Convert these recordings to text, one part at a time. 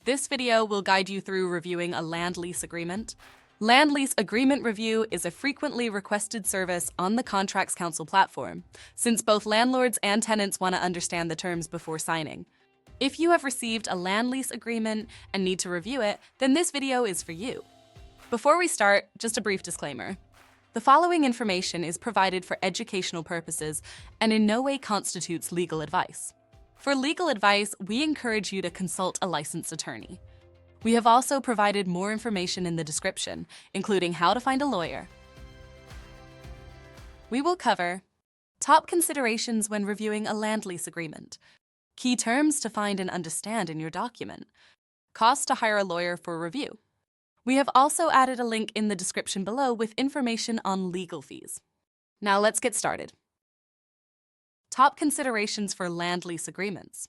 This video will guide you through reviewing a land lease agreement. Land Lease Agreement Review is a frequently requested service on the Contracts Council platform, since both landlords and tenants want to understand the terms before signing. If you have received a land lease agreement and need to review it, then this video is for you. Before we start, just a brief disclaimer. The following information is provided for educational purposes and in no way constitutes legal advice. For legal advice, we encourage you to consult a licensed attorney. We have also provided more information in the description, including how to find a lawyer. We will cover top considerations when reviewing a land lease agreement, key terms to find and understand in your document, cost to hire a lawyer for review. We have also added a link in the description below with information on legal fees. Now let's get started. Top considerations for land lease agreements.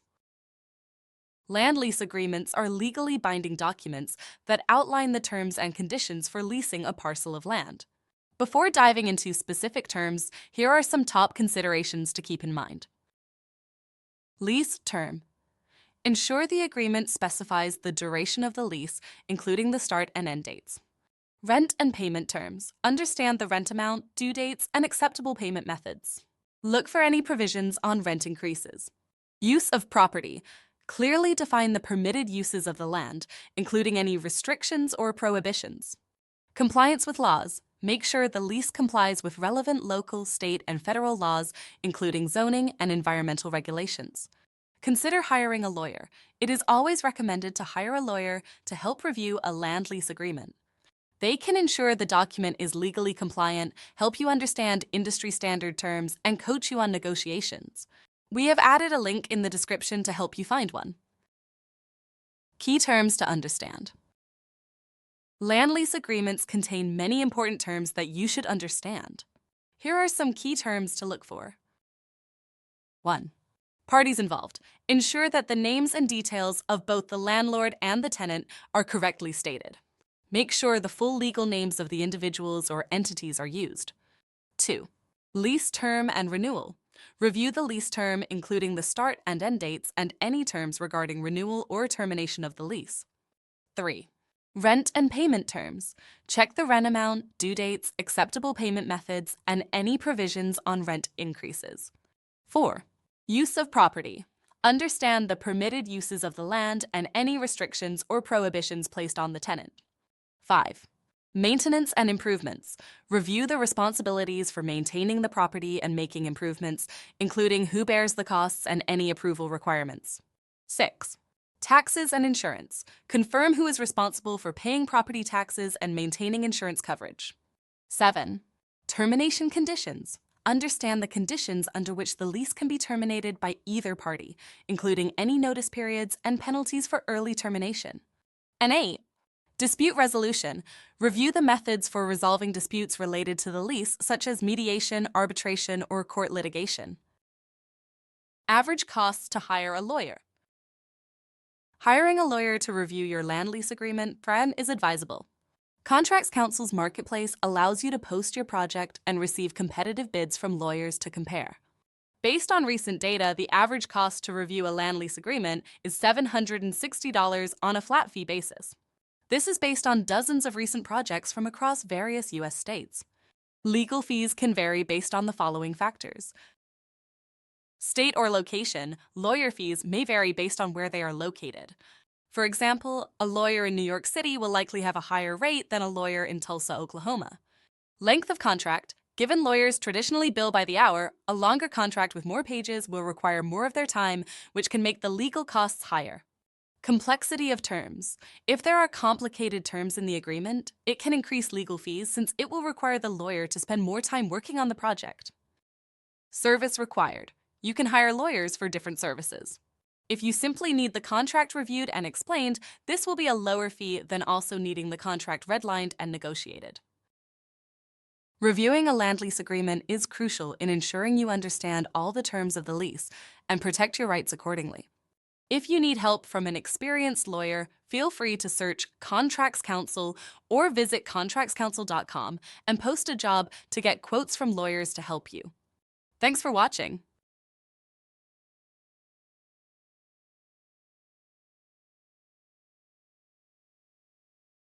Land lease agreements are legally binding documents that outline the terms and conditions for leasing a parcel of land. Before diving into specific terms, here are some top considerations to keep in mind. Lease term. Ensure the agreement specifies the duration of the lease, including the start and end dates. Rent and payment terms. Understand the rent amount, due dates, and acceptable payment methods. Look for any provisions on rent increases. Use of property. Clearly define the permitted uses of the land, including any restrictions or prohibitions. Compliance with laws. Make sure the lease complies with relevant local, state, and federal laws, including zoning and environmental regulations. Consider hiring a lawyer. It is always recommended to hire a lawyer to help review a land lease agreement. They can ensure the document is legally compliant, help you understand industry standard terms, and coach you on negotiations. We have added a link in the description to help you find one. Key terms to understand. Land lease agreements contain many important terms that you should understand. Here are some key terms to look for. 1. Parties involved. Ensure that the names and details of both the landlord and the tenant are correctly stated. Make sure the full legal names of the individuals or entities are used. 2. Lease term and renewal. Review the lease term, including the start and end dates and any terms regarding renewal or termination of the lease. 3. Rent and payment terms. Check the rent amount, due dates, acceptable payment methods, and any provisions on rent increases. 4. Use of property. Understand the permitted uses of the land and any restrictions or prohibitions placed on the tenant. 5. Maintenance and improvements. Review the responsibilities for maintaining the property and making improvements, including who bears the costs and any approval requirements. 6. Taxes and insurance. Confirm who is responsible for paying property taxes and maintaining insurance coverage. 7. Termination conditions. Understand the conditions under which the lease can be terminated by either party, including any notice periods and penalties for early termination. And 8. Dispute resolution. Review the methods for resolving disputes related to the lease, such as mediation, arbitration, or court litigation. Average costs to hire a lawyer. Hiring a lawyer to review your land lease agreement is advisable. Contracts Council's marketplace allows you to post your project and receive competitive bids from lawyers to compare. Based on recent data, the average cost to review a land lease agreement is $760 on a flat fee basis. This is based on dozens of recent projects from across various U.S. states. Legal fees can vary based on the following factors. State or location. Lawyer fees may vary based on where they are located. For example, a lawyer in New York City will likely have a higher rate than a lawyer in Tulsa, Oklahoma. Length of contract. Given lawyers traditionally bill by the hour, a longer contract with more pages will require more of their time, which can make the legal costs higher. Complexity of terms. If there are complicated terms in the agreement, it can increase legal fees since it will require the lawyer to spend more time working on the project. Service required. You can hire lawyers for different services. If you simply need the contract reviewed and explained, this will be a lower fee than also needing the contract redlined and negotiated. Reviewing a land lease agreement is crucial in ensuring you understand all the terms of the lease and protect your rights accordingly. If you need help from an experienced lawyer, feel free to search Contracts Council or visit contractscouncil.com and post a job to get quotes from lawyers to help you. Thanks for watching.